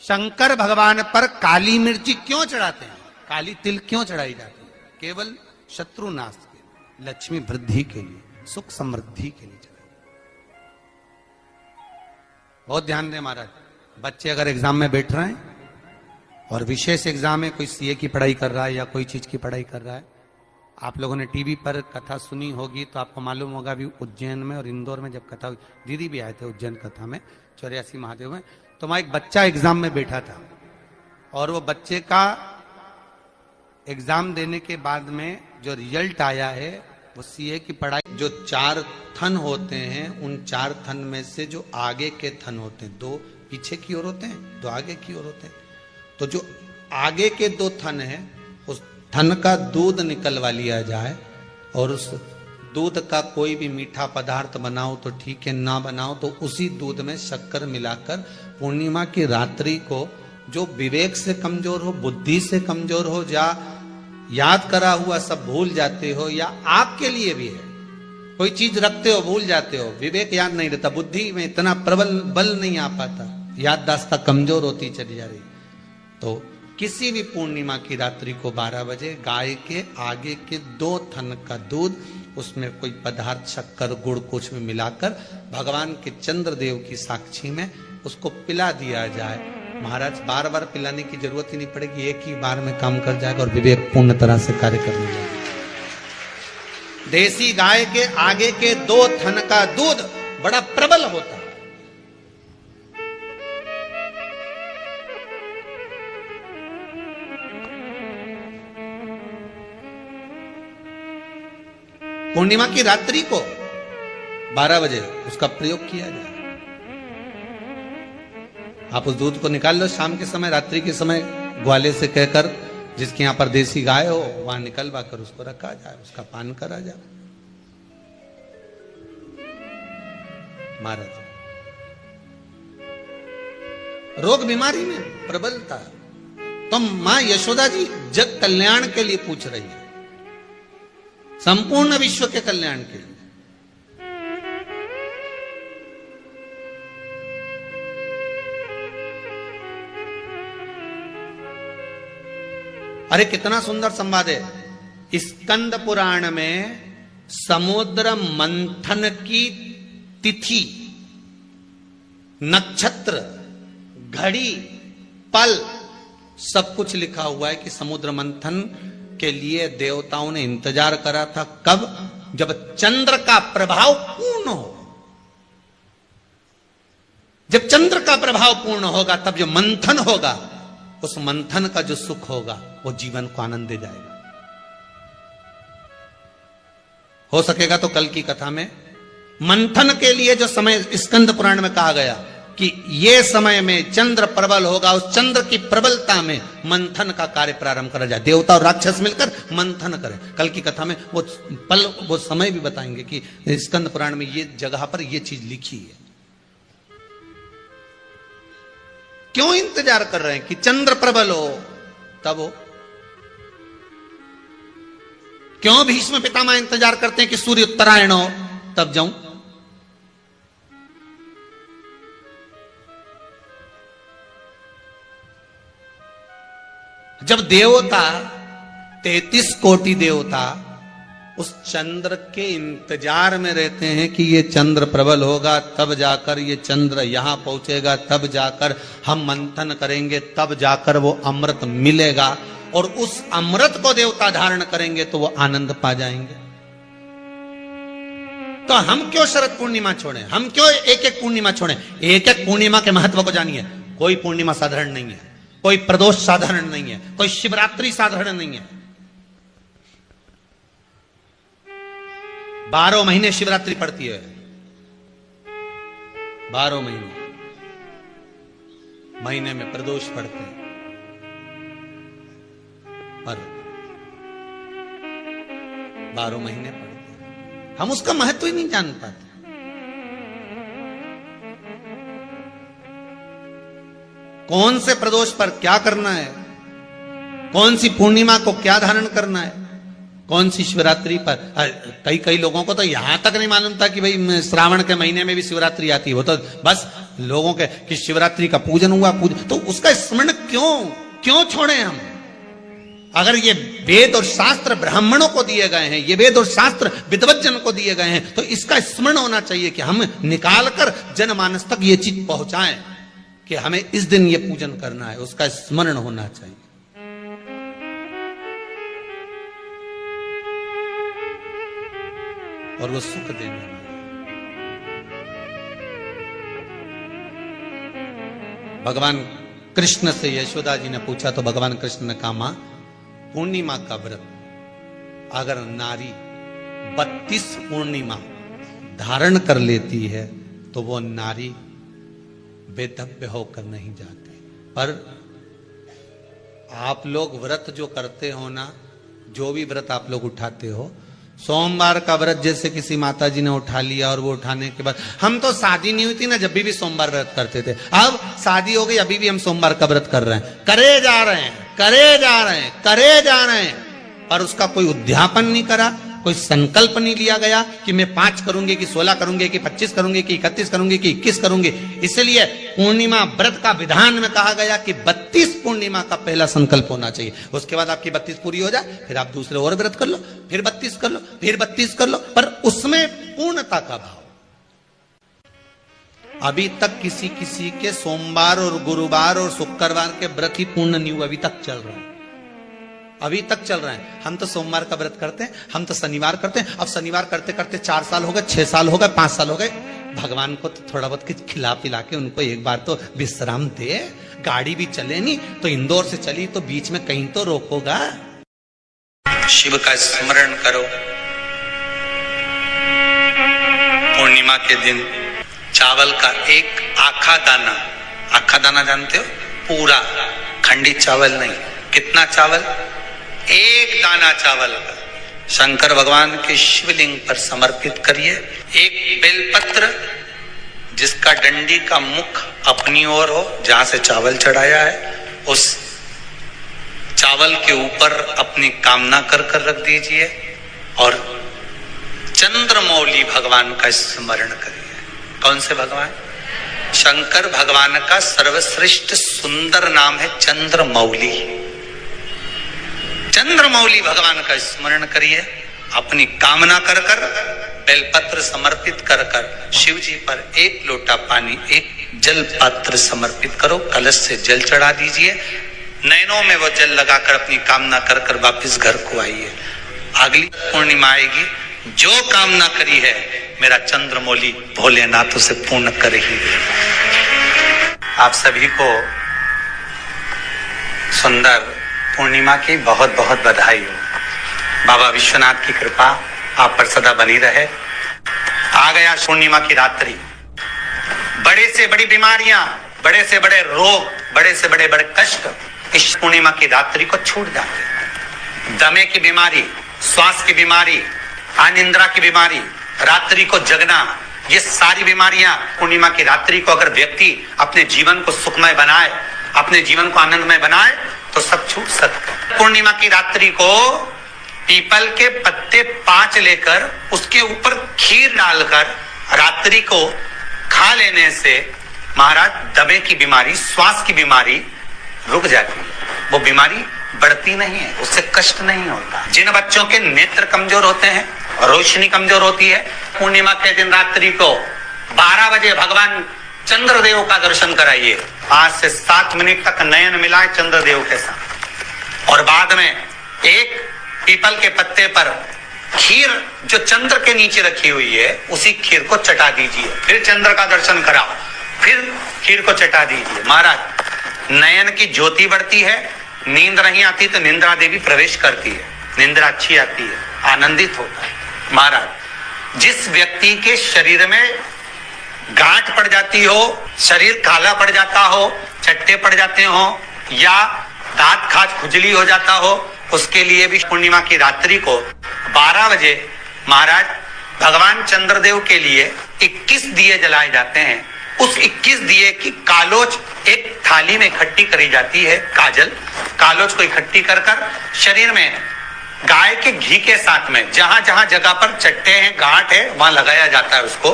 शंकर भगवान पर काली मिर्ची क्यों चढ़ाते हैं, काली तिल क्यों चढ़ाई जाती है? केवल शत्रु नाश के लिए, लक्ष्मी वृद्धि के लिए, सुख समृद्धि के लिए चढ़ाई। बहुत ध्यान दें महाराज, बच्चे अगर एग्जाम में बैठ रहे हैं और विशेष एग्जाम है, कोई सीए की पढ़ाई कर रहा है या कोई चीज की पढ़ाई कर रहा है, आप लोगों ने टीवी पर कथा सुनी होगी तो आपको मालूम होगा भी उज्जैन में और इंदौर में जब कथा हुई, दीदी भी आए थे उज्जैन कथा में 84 महादेव में, तो वहां एक बच्चा एग्जाम में बैठा था और वो बच्चे का एग्जाम देने के बाद में जो रिजल्ट आया है वो सीए की पढ़ाई, जो 4 थन होते हैं उन 4 थन में से जो आगे के थन होते हैं, 2 पीछे की ओर होते हैं, 2 आगे की ओर होते हैं, तो जो आगे के 2 थन है उस थन का दूध निकलवा लिया जाए और उस दूध का कोई भी मीठा पदार्थ बनाओ तो ठीक है, ना बनाओ तो उसी दूध में शक्कर मिलाकर पूर्णिमा की रात्रि को जो विवेक से कमजोर हो, बुद्धि से कमजोर हो, या याद करा हुआ सब भूल जाते हो, या आपके लिए भी है कोई चीज रखते हो भूल जाते हो, विवेक याद नहीं रहता, बुद्धि में इतना प्रबल बल नहीं आ पाता, याददाश्त कमजोर होती चली जा रही, तो किसी भी पूर्णिमा की रात्रि को 12 बजे गाय के आगे के 2 थन का दूध, उसमें कोई पदार्थ शक्कर गुड़ कुछ भी मिलाकर भगवान के चंद्रदेव की साक्षी में उसको पिला दिया जाए। महाराज बार बार पिलाने की जरूरत ही नहीं पड़ेगी, एक ही बार में काम कर जाएगा और विवेक पूर्ण तरह से कार्य करने लगेगा। देसी गाय के आगे के 2 थन का दूध बड़ा प्रबल होता है। पूर्णिमा की रात्रि को 12 बजे उसका प्रयोग किया जाए। आप उस दूध को निकाल लो शाम के समय, रात्रि के समय ग्वाले से कहकर जिसके यहां पर देसी गाय हो वहां निकलवा कर उसको रखा जाए, उसका पान करा जाए। महाराज रोग बीमारी में प्रबलता तो मां यशोदा जी जग कल्याण के लिए पूछ रही है, संपूर्ण विश्व के कल्याण के लिए। अरे कितना सुंदर संवाद है। स्कंद पुराण में समुद्र मंथन की तिथि, नक्षत्र, घड़ी, पल सब कुछ लिखा हुआ है कि समुद्र मंथन के लिए देवताओं ने इंतजार करा था। कब? जब चंद्र का प्रभाव पूर्ण हो। जब चंद्र का प्रभाव पूर्ण होगा तब जो मंथन होगा, उस मंथन का जो सुख होगा वो जीवन को आनंद दे जाएगा। हो सकेगा तो कल की कथा में मंथन के लिए जो समय स्कंद पुराण में कहा गया कि ये समय में चंद्र प्रबल होगा, उस चंद्र की प्रबलता में मंथन का कार्य प्रारंभ करा जाए। देवता और राक्षस मिलकर मंथन करें। कल की कथा में वो पल, वो समय भी बताएंगे कि स्कंद पुराण में ये जगह पर ये चीज लिखी है। क्यों इंतजार कर रहे हैं कि चंद्र प्रबल हो तब हो? क्यों भीष्म पितामह इंतजार करते हैं कि सूर्य उत्तरायण हो तब जाऊं? जब देवता 33 कोटि देवता उस चंद्र के इंतजार में रहते हैं कि ये चंद्र प्रबल होगा तब जाकर ये चंद्र यहां पहुंचेगा, तब जाकर हम मंथन करेंगे, तब जाकर वो अमृत मिलेगा और उस अमृत को देवता धारण करेंगे तो वो आनंद पा जाएंगे। तो हम क्यों शरद पूर्णिमा छोड़ें? हम क्यों एक एक पूर्णिमा छोड़ें? एक एक पूर्णिमा के महत्व को जानिए। कोई पूर्णिमा साधारण नहीं है, कोई प्रदोष साधारण नहीं है, कोई शिवरात्रि साधारण नहीं है। 12 महीने शिवरात्रि पड़ती है, 12 महीने में प्रदोष पड़ते हैं, पर 12 महीने पड़ते हैं। हम उसका महत्व ही नहीं जान पाते। कौन से प्रदोष पर क्या करना है, कौन सी पूर्णिमा को क्या धारण करना है, कौन सी शिवरात्रि पर? कई लोगों को तो यहां तक नहीं मालूम था कि भाई श्रावण के महीने में भी शिवरात्रि आती है। वो तो बस लोगों के कि शिवरात्रि का पूजन हुआ, तो उसका स्मरण क्यों छोड़े हम? अगर ये वेद और शास्त्र ब्राह्मणों को दिए गए हैं, ये वेद और शास्त्र विद्वज्जन को दिए गए हैं, तो इसका स्मरण होना चाहिए कि हम निकाल कर जनमानस तक ये चीज पहुंचाएं कि हमें इस दिन ये पूजन करना है, उसका स्मरण होना चाहिए। और वो सुख देने वाला। भगवान कृष्ण से यशोदा जी ने पूछा तो भगवान कृष्ण ने कहा, मां पूर्णिमा का व्रत अगर नारी 32 पूर्णिमा धारण कर लेती है तो वो नारी बेधव्य होकर नहीं जाती। पर आप लोग व्रत जो करते हो ना, जो भी व्रत आप लोग उठाते हो, सोमवार का व्रत जैसे किसी माता जी ने उठा लिया और वो उठाने के बाद, हम तो शादी नहीं हुई थी ना जब भी सोमवार व्रत करते थे, अब शादी हो गई अभी भी हम सोमवार का व्रत कर रहे हैं, करे जा रहे हैं, और उसका कोई उद्यापन नहीं करा, कोई संकल्प नहीं लिया गया कि मैं 5 करूंगी कि 16 करूंगी कि 25 करूंगी कि 31 करूंगी कि 21 करूंगी। इसलिए पूर्णिमा व्रत का विधान में कहा गया कि 32 पूर्णिमा का पहला संकल्प होना चाहिए। उसके बाद आपकी 32 पूरी हो जाए, फिर आप दूसरे और व्रत कर लो, फिर 32 कर लो, फिर 32 कर लो, पर उसमें पूर्णता का भाव। अभी तक किसी के सोमवार और गुरुवार और शुक्रवार के व्रत ही पूर्ण नहीं हुआ, अभी तक चल रहा है, अभी तक चल रहे हैं। हम तो सोमवार का व्रत करते हैं, हम तो शनिवार करते हैं, अब शनिवार करते करते 4 साल हो गए, 6 साल हो गए, 5 साल हो गए। भगवान को तो थोड़ा बहुत कुछ खिला पिला के उनको एक बार तो विश्राम दे। गाड़ी भी चले नहीं तो इंदौर से चली तो बीच में कहीं तो रोकोगा। शिव का स्मरण करो। पूर्णिमा के दिन चावल का एक आखा दाना जानते हो? पूरा खंडित चावल नहीं। कितना चावल? एक दाना चावल का शंकर भगवान के शिवलिंग पर समर्पित करिए। एक बेलपत्र जिसका डंडी का मुख अपनी ओर हो, जहां से चावल चढ़ाया है, उस चावल के ऊपर अपनी कामना कर रख दीजिए और चंद्रमौली भगवान का स्मरण करिए। कौन से भगवान? शंकर भगवान का सर्वश्रेष्ठ सुंदर नाम है चंद्रमौली। चंद्रमौली भगवान का स्मरण करिए। अपनी कामना कर बेलपत्र समर्पित कर शिव जी पर एक लोटा पानी, एक जल पात्र समर्पित करो, कलश से जल चढ़ा दीजिए, नैनों में वो जल लगाकर अपनी कामना कर वापिस घर को आइए। अगली पूर्णिमा आएगी, जो कामना करी है मेरा चंद्रमौली भोलेनाथ उसे पूर्ण कर ही दे। आप सभी को सुंदर पूर्णिमा की बहुत बहुत बधाई हो। बाबा विश्वनाथ की कृपा आप पर सदा बनी रहे। आ गया पूर्णिमा की रात्रि। बड़े से बड़ी बीमारियां, बड़े से बड़े रोग, बड़े से बड़े कष्ट इस पूर्णिमा की रात्रि को छूट जाते। दमे की बीमारी, श्वास की बीमारी, अनिद्रा की बीमारी, रात्रि को जगना, ये सारी बीमारियां पूर्णिमा की रात्रि को अगर व्यक्ति अपने जीवन को सुखमय बनाए, अपने जीवन को आनंदमय बनाए तो सब छूट सकते। पूर्णिमा की रात्रि को पीपल के पत्ते 5 लेकर उसके ऊपर खीर डालकर रात्रि को खा लेने से महाराज दमे की बीमारी, श्वास की बीमारी रुक जाती है। वो बीमारी बढ़ती नहीं है, उससे कष्ट नहीं होता। जिन बच्चों के नेत्र कमजोर होते हैं, रोशनी कमजोर होती है, पूर्णिमा के दिन रात्रि को 12 बजे भगवान चंद्रदेव का दर्शन कराइए। 5 से 7 मिनट तक नयन मिलाए चंद्रदेव के साथ और बाद में एक पीपल के पत्ते पर खीर जो चंद्र के नीचे रखी हुई है उसी खीर को चटा दीजिए। फिर चंद्र का दर्शन कराओ, फिर खीर को चटा दीजिए। महाराज नयन की ज्योति बढ़ती है, नींद नहीं आती तो निंद्रा देवी प्रवेश करती है, निंद्रा अच्छी आती है, आनंदित होता है। महाराज जिस व्यक्ति के शरीर में गांठ पड़ जाती हो, शरीर काला पड़ जाता हो, चट्टे पड़ जाते हो या दांत खाज खुजली हो जाता हो, उसके लिए भी पूर्णिमा की रात्रि को 12 बजे महाराज भगवान चंद्रदेव के लिए 21 दिए जलाए जाते हैं। उस 21 दिए की कालोच एक थाली में इकट्ठी करी जाती है, कालोच को इकट्ठी कर शरीर में गाय के घी के साथ में जहां जहां जगह पर चट्टे हैं, गांठ है, वहां लगाया जाता है। उसको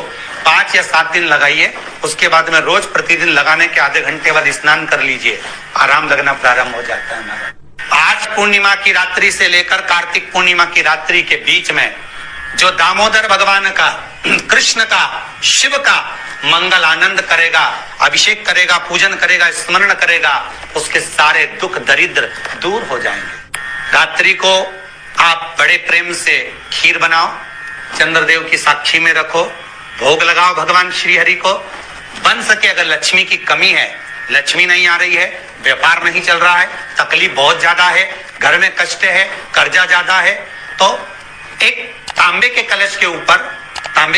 5 या 7 दिन लगाइए। उसके बाद में रोज प्रतिदिन लगाने के आधे घंटे बाद स्नान कर लीजिए, आराम लगना प्रारंभ हो जाता है हमारा। आज पूर्णिमा की रात्रि से लेकर कार्तिक पूर्णिमा की रात्रि के बीच में जो दामोदर भगवान का, कृष्ण का, शिव का मंगल आनंद करेगा, अभिषेक करेगा, पूजन करेगा, स्मरण करेगा, उसके सारे दुख दरिद्र दूर हो जाएंगे। रात्रि को आप बड़े प्रेम से खीर बनाओ, चंद्रदेव की साक्षी में रखो, भोग लगाओ भगवान श्री हरि को। बन सके अगर लक्ष्मी की कमी है, लक्ष्मी नहीं आ रही है, व्यापार नहीं चल रहा है, तकलीफ बहुत ज्यादा है, घर में कष्ट है, कर्जा ज्यादा है, तो एक तांबे के कलश के ऊपर तांबे